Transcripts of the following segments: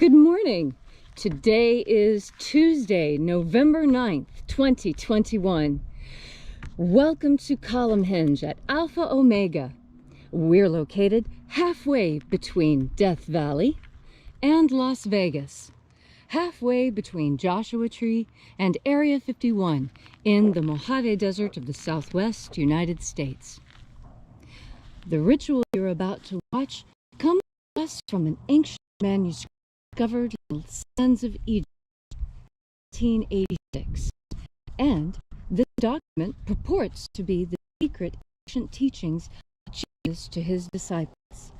Good morning. Today is Tuesday, November 9th, 2021. Welcome to Column Hinge at Alpha Omega. We're located halfway between Death Valley and Las Vegas, halfway between Joshua Tree and Area 51 in the Mojave Desert of the Southwest United States. The ritual you're about to watch comes to us from an ancient manuscript discovered in the sands of Egypt in 1886, and this document purports to be the secret ancient teachings of Jesus to his disciples.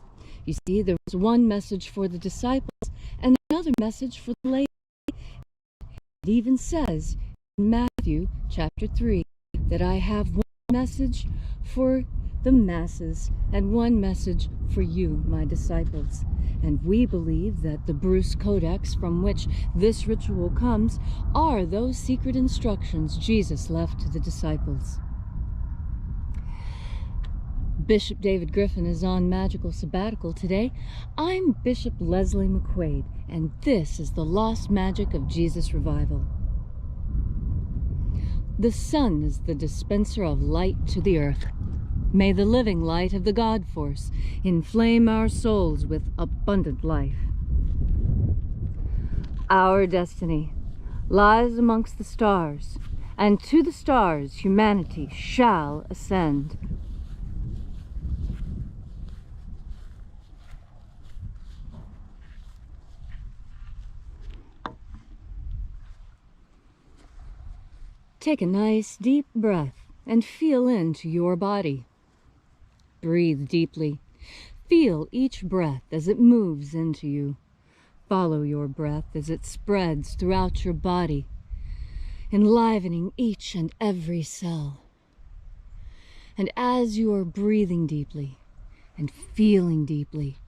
You see, there was one message for the disciples and another message for the laity. It even says in Matthew chapter 3 that I have one message for the masses and one message for you, my disciples. And we believe that the Bruce Codex from which this ritual comes are those secret instructions Jesus left to the disciples. Bishop David Griffin is on magical sabbatical today. I'm Bishop Leslie McQuade, and this is the Lost Magic of Jesus Revival. The sun is the dispenser of light to the earth. May the living light of the God Force inflame our souls with abundant life. Our destiny lies amongst the stars, and to the stars humanity shall ascend. Take a nice deep breath and feel into your body. Breathe deeply. Feel each breath as it moves into you. Follow your breath as it spreads throughout your body, enlivening each and every cell. And as you are breathing deeply and feeling deeply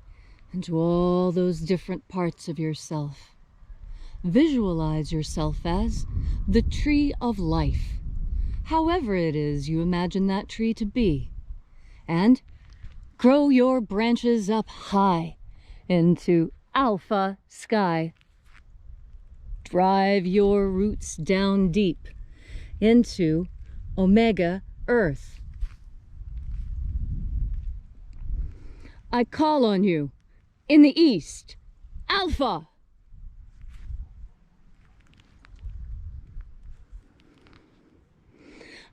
into all those different parts of yourself, visualize yourself as the tree of life, however it is you imagine that tree to be. And grow your branches up high into alpha sky. Drive your roots down deep into omega earth. I call on you in the east, alpha.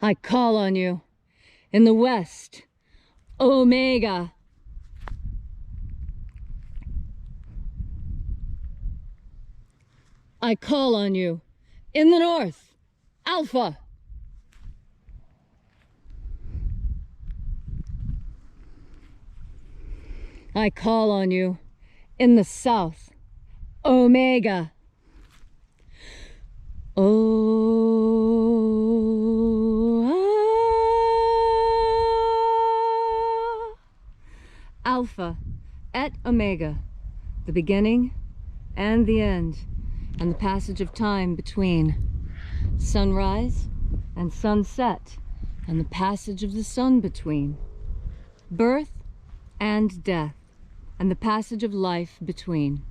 I call on you in the west, Omega. I call on you in the north, Alpha. I call on you in the south, Omega. Alpha et Omega, the beginning and the end, and the passage of time between. Sunrise and sunset, and the passage of the sun between. Birth and death, and the passage of life between.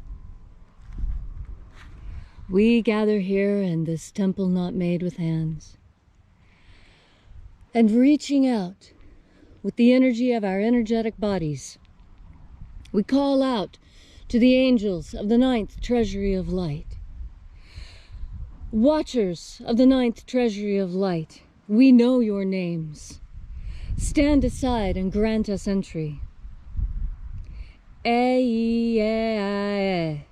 We gather here in this temple not made with hands, and reaching out with the energy of our energetic bodies, we call out to the angels of the ninth treasury of light. Watchers of the ninth treasury of light, we know your names. Stand aside and grant us entry. IAOE I.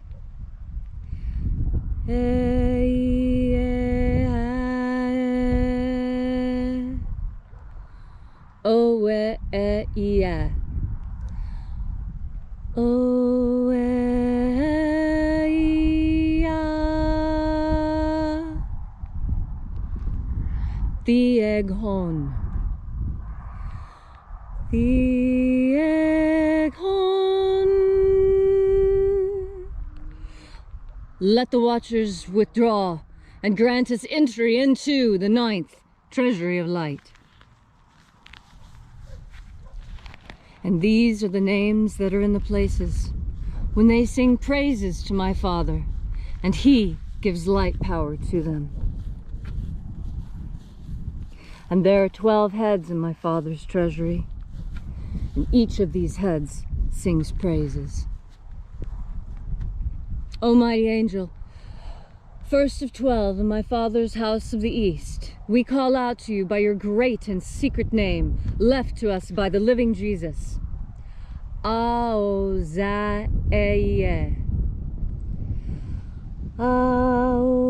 The Eghon. The Eghon. Let the watchers withdraw and grant us entry into the ninth treasury of light. And these are the names that are in the places when they sing praises to my Father, and He gives light power to them. And there are 12 heads in my Father's treasury, and each of these heads sings praises. O mighty angel, first of 12 in my Father's house of the East, we call out to you by your great and secret name, left to us by the living Jesus. Aozaeye. Aozaeye.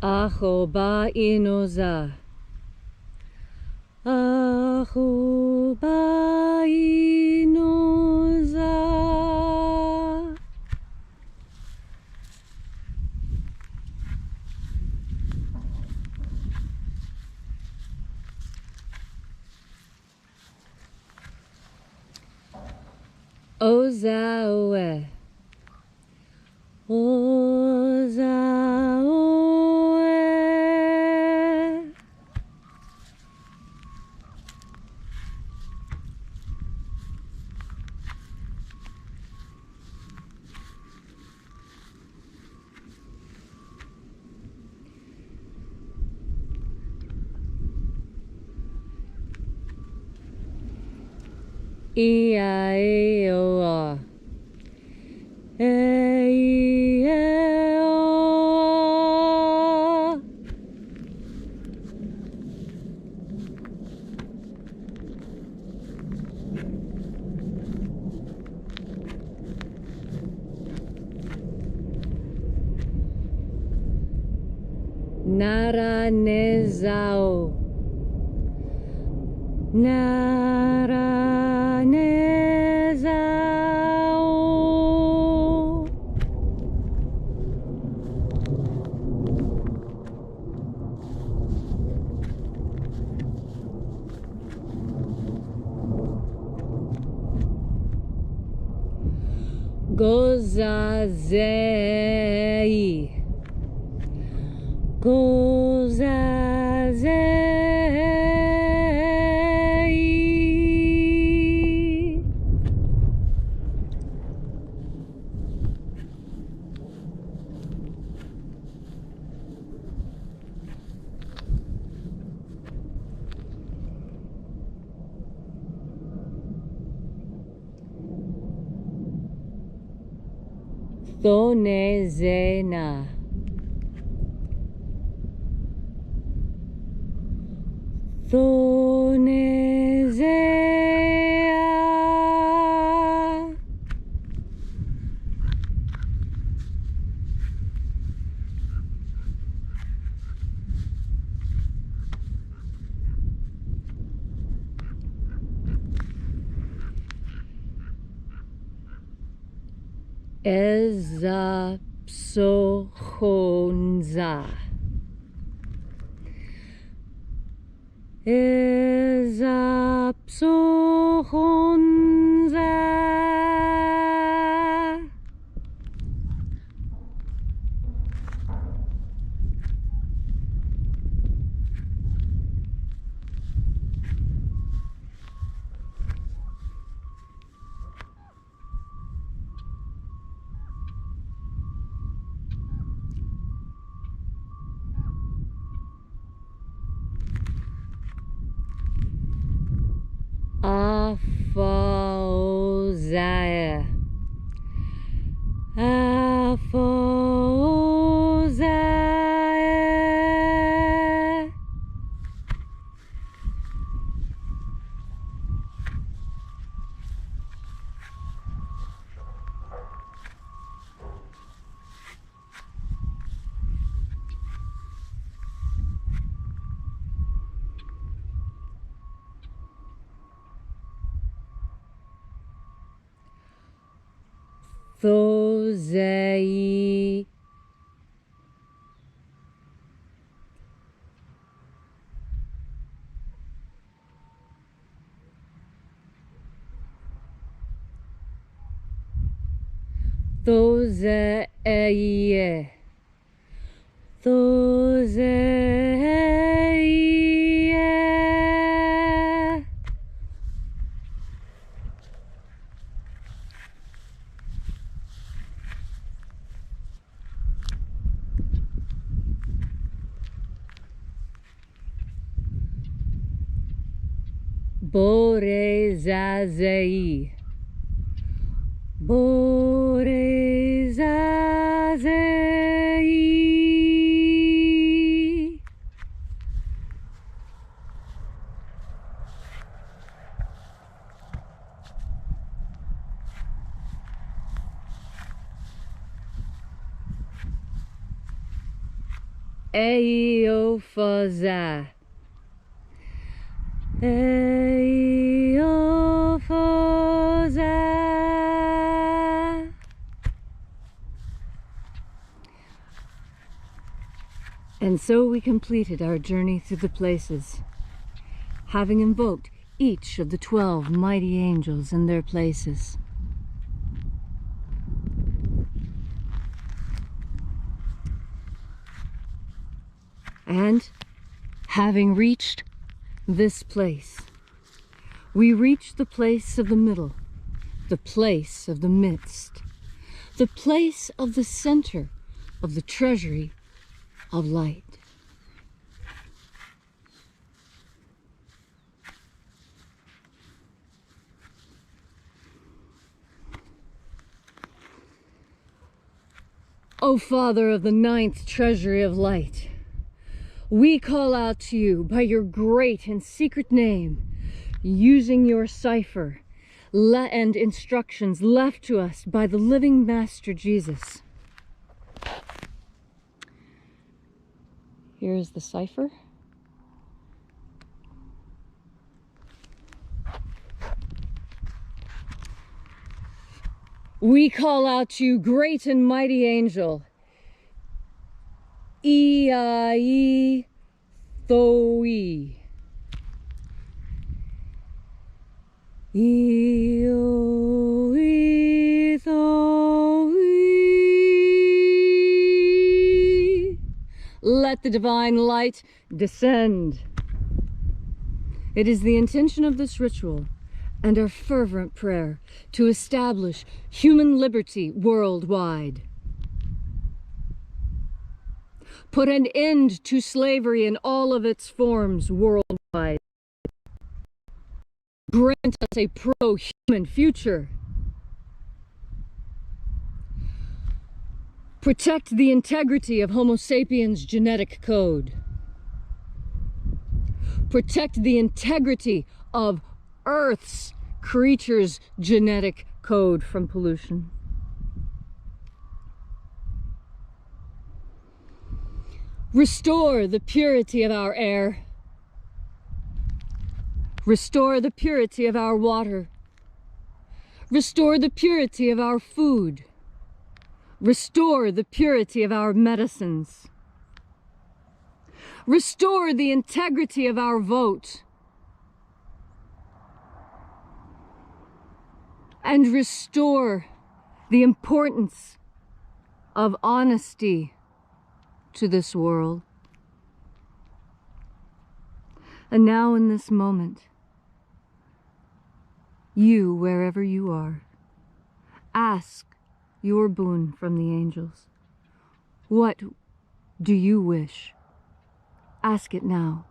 Ahoba inoza. Ahoba inoza. Ozaoe. Ozaoe. IAOE I. Naranezao. Naranezao. Gozazei. Gozazei. Thonezena. Thonezea. Ezapsohonza. Ezapsohonza. Afaozae. Afaozae. Thozei. Thoze eye. Thoze eye. Bore zazei. Bore zazei. Eiofaza. Eiofaza. And so we completed our journey through the places, having invoked each of the 12 mighty angels in their places. And having reached this place, we reach the place of the middle, the place of the midst, the place of the center of the treasury of light. O Father of the 9th treasury of light, we call out to you by your great and secret name, using your cipher and instructions left to us by the living Master Jesus. Here is the cipher. We call out to you, great and mighty angel, IAOE I. IAOE I. Let the divine light descend. It is the intention of this ritual and our fervent prayer to establish human liberty worldwide. Put an end to slavery in all of its forms worldwide. Grant us a pro-human future. Protect the integrity of Homo sapiens' genetic code. Protect the integrity of Earth's creatures' genetic code from pollution. Restore the purity of our air. Restore the purity of our water. Restore the purity of our food. Restore the purity of our medicines. Restore the integrity of our vote. And restore the importance of honesty to this world. And now in this moment, you, wherever you are, ask your boon from the angels. What do you wish? Ask it now.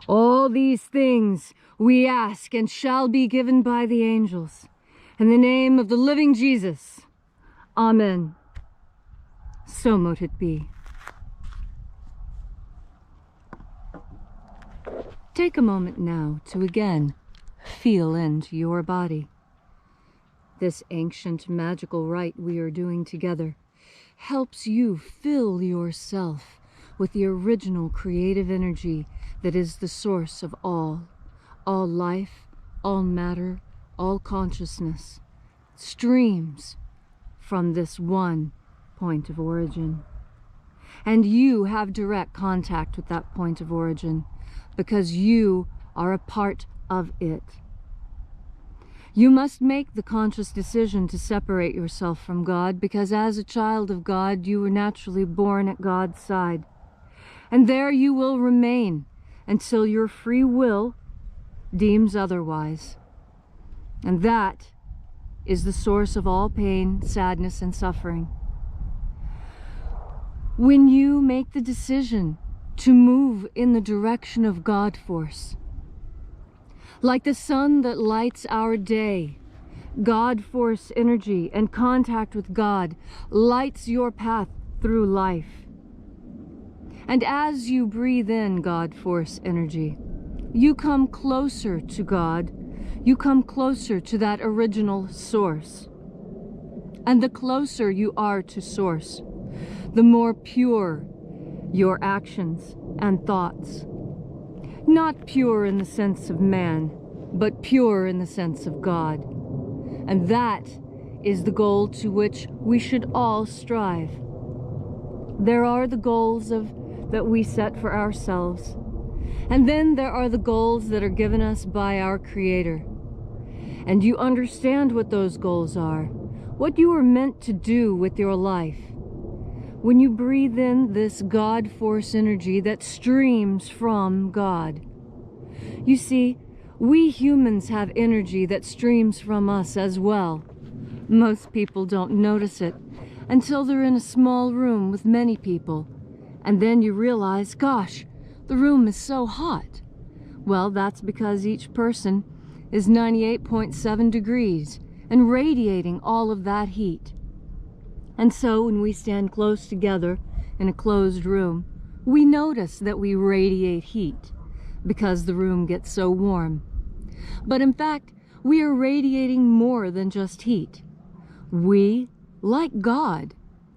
All these things we ask and shall be given by the angels. In the name of the living Jesus. Amen. So mote it be. Take a moment now to again feel into your body. This ancient magical rite we are doing together helps you fill yourself with the original creative energy that is the source of all life, all matter, all consciousness, streams from this one point of origin. And you have direct contact with that point of origin because you are a part of it. You must make the conscious decision to separate yourself from God, because as a child of God, you were naturally born at God's side. And there you will remain until your free will deems otherwise. And that is the source of all pain, sadness, and suffering. When you make the decision to move in the direction of God force, like the sun that lights our day, God force energy and contact with God lights your path through life. And as you breathe in God force energy, you come closer to God. You come closer to that original source. And the closer you are to source, the more pure your actions and thoughts. Not pure in the sense of man, but pure in the sense of God. And that is the goal to which we should all strive. There are the goals that we set for ourselves. And then there are the goals that are given us by our Creator. And you understand what those goals are, what you are meant to do with your life. When you breathe in this God force energy that streams from God. You see, we humans have energy that streams from us as well. Most people don't notice it until they're in a small room with many people. And then you realize, gosh, the room is so hot. Well, that's because each person is 98.7 degrees and radiating all of that heat. And so when we stand close together in a closed room, we notice that we radiate heat because the room gets so warm. But in fact, we are radiating more than just heat. We, like God,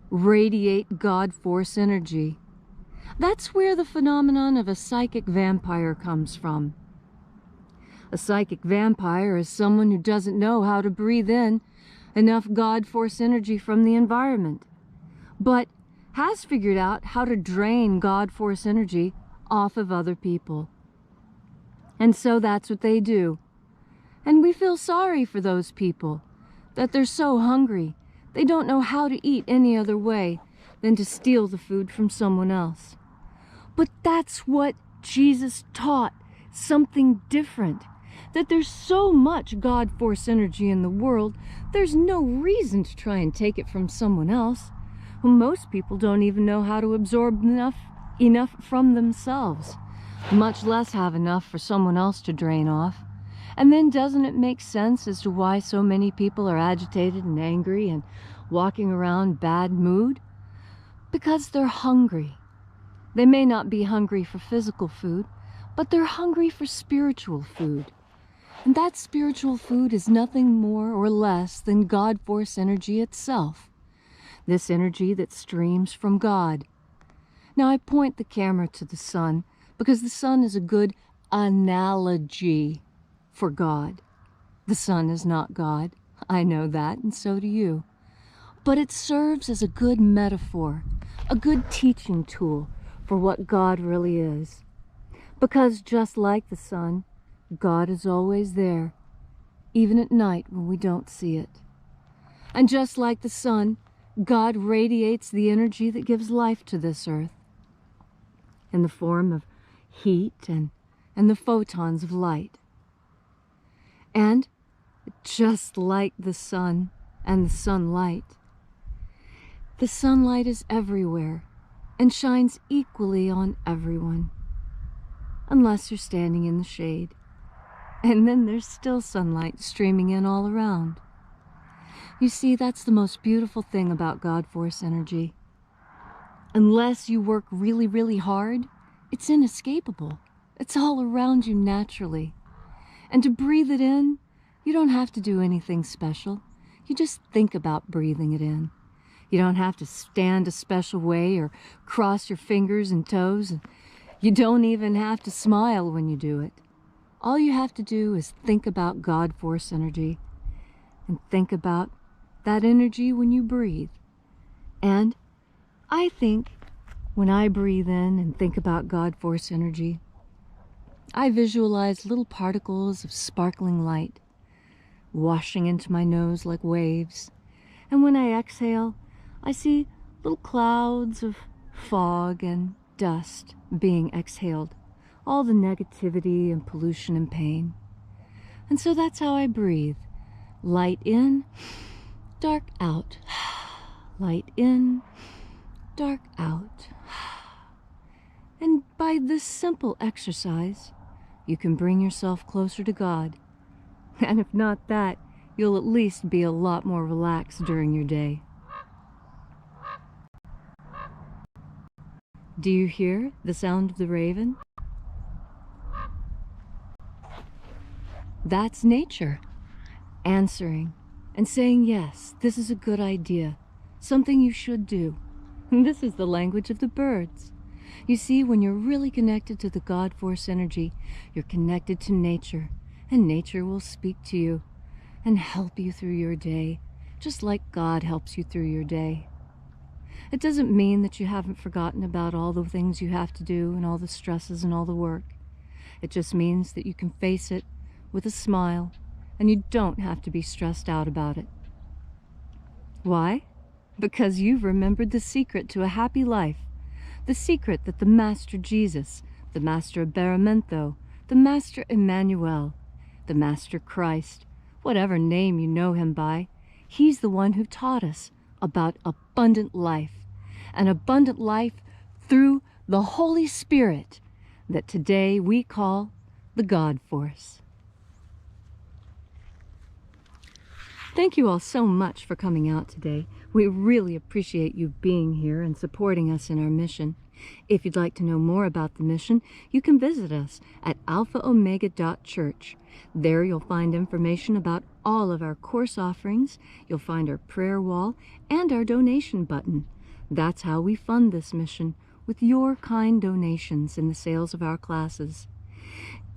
radiate God force energy. That's where the phenomenon of a psychic vampire comes from. A psychic vampire is someone who doesn't know how to breathe in enough God force energy from the environment, but has figured out how to drain God force energy off of other people. And so that's what they do. And we feel sorry for those people, that they're so hungry, they don't know how to eat any other way than to steal the food from someone else. But that's what Jesus taught, something different. That there's so much God force energy in the world, there's no reason to try and take it from someone else. Well, most people don't even know how to absorb enough from themselves, much less have enough for someone else to drain off. And then doesn't it make sense as to why so many people are agitated and angry and walking around bad mood? Because they're hungry. They may not be hungry for physical food, but they're hungry for spiritual food. And that spiritual food is nothing more or less than God force energy itself. This energy that streams from God. Now I point the camera to the sun because the sun is a good analogy for God. The sun is not God. I know that, and so do you. But it serves as a good metaphor, a good teaching tool for what God really is. Because just like the sun, God is always there, even at night when we don't see it. And just like the sun, God radiates the energy that gives life to this earth in the form of heat and the photons of light. And just like the sun and the sunlight is everywhere and shines equally on everyone, unless you're standing in the shade. And then there's still sunlight streaming in all around. You see, that's the most beautiful thing about God force energy. Unless you work really, really hard, it's inescapable. It's all around you naturally. And to breathe it in, you don't have to do anything special. You just think about breathing it in. You don't have to stand a special way or cross your fingers and toes. And you don't even have to smile when you do it. All you have to do is think about God force energy and think about that energy when you breathe. And I think when I breathe in and think about God force energy, I visualize little particles of sparkling light washing into my nose like waves. And when I exhale, I see little clouds of fog and dust being exhaled, all the negativity and pollution and pain. And so that's how I breathe. Light in, dark out. Light in, dark out. And by this simple exercise, you can bring yourself closer to God. And if not that, you'll at least be a lot more relaxed during your day. Do you hear the sound of the raven? That's nature answering and saying, yes, this is a good idea, something you should do. And this is the language of the birds. You see, when you're really connected to the God Force energy, you're connected to nature, and nature will speak to you and help you through your day, just like God helps you through your day. It doesn't mean that you haven't forgotten about all the things you have to do and all the stresses and all the work. It just means that you can face it with a smile, and you don't have to be stressed out about it. Why? Because you've remembered the secret to a happy life, the secret that the Master Jesus, the Master Abaramento, the Master Emmanuel, the Master Christ, whatever name you know him by, he's the one who taught us about abundant life, an abundant life through the Holy Spirit that today we call the God Force. Thank you all so much for coming out today. We really appreciate you being here and supporting us in our mission. If you'd like to know more about the mission, you can visit us at alphaomega.church. There you'll find information about all of our course offerings. You'll find our prayer wall and our donation button. That's how we fund this mission, with your kind donations in the sales of our classes.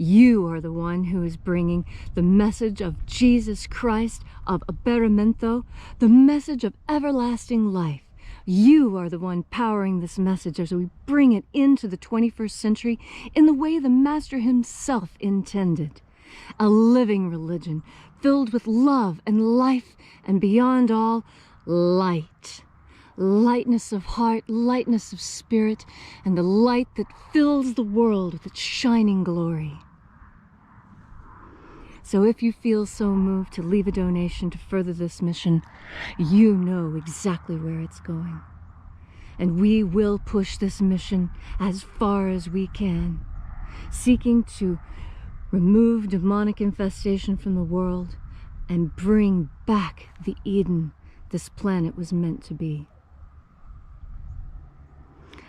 You are the one who is bringing the message of Jesus Christ, of Abaramento, the message of everlasting life. You are the one powering this message as we bring it into the 21st century in the way the Master himself intended. A living religion filled with love and life, and beyond all, light. Lightness of heart, lightness of spirit, and the light that fills the world with its shining glory. So if you feel so moved to leave a donation to further this mission, you know exactly where it's going. And we will push this mission as far as we can, seeking to remove demonic infestation from the world and bring back the Eden this planet was meant to be.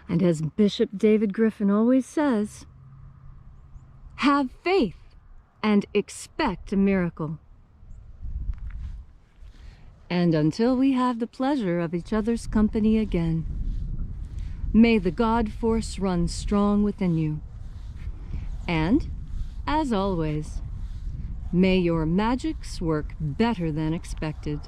And as Bishop David Griffin always says, have faith and expect a miracle. And until we have the pleasure of each other's company again, may the God Force run strong within you. And, as always, may your magics work better than expected.